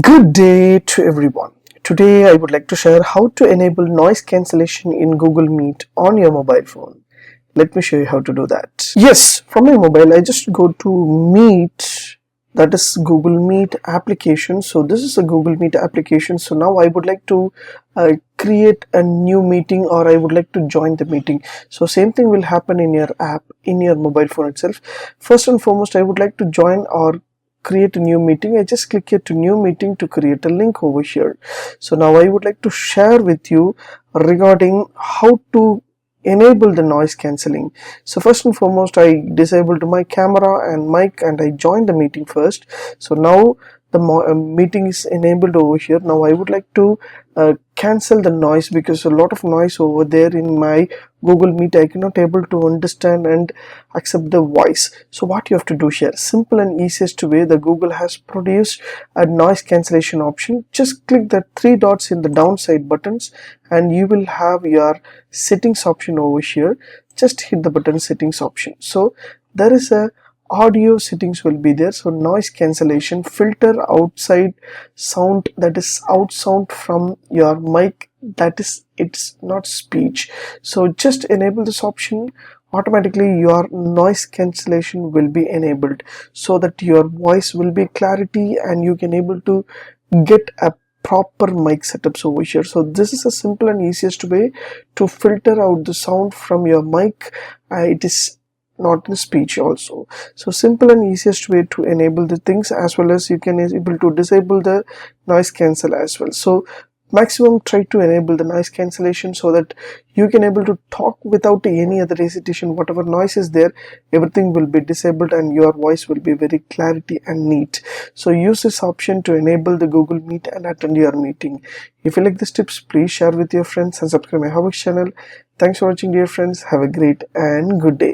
Good day to everyone. Today I would like to share how to enable noise cancellation in Google Meet on your mobile phone. Let me show you how to do that. Yes, from my mobile I just go to Meet, that is Google Meet application. So this is a Google Meet application. So now I would like to create a new meeting, or I would like to join the meeting. So same thing will happen in your app, in your mobile phone itself. First and foremost, I would like to join or create a new meeting. I just click here to new meeting to create a link over here. So now I would like to share with you regarding how to enable the noise cancelling. So first and foremost, I disabled my camera and mic and I joined the meeting first. So now the meeting is enabled over here. Now I would like to cancel the noise, because a lot of noise over there in my Google Meet. I cannot able to understand and accept the voice. So what you have to do here, simple and easiest way, the Google has produced a noise cancellation option. Just click the three dots in the downside buttons and you will have your settings option over here. Just hit the button settings option. So there is a audio settings will be there. So noise cancellation, filter outside sound, that is out sound from your mic, that is it's not speech. So just enable this option, automatically your noise cancellation will be enabled, so that your voice will be clarity and you can able to get a proper mic setups over here. So this is a simple and easiest way to filter out the sound from your mic. It is not in speech also. So simple and easiest way to enable the things, as well as you can able to disable the noise cancel as well. So maximum try to enable the noise cancellation, so that you can able to talk without any other hesitation. Whatever noise is there, everything will be disabled and your voice will be very clarity and neat. So use this option to enable the Google Meet and attend your meeting. If you like these tips, please share with your friends and subscribe my HowXT channel. Thanks for watching, dear friends. Have a great and good day.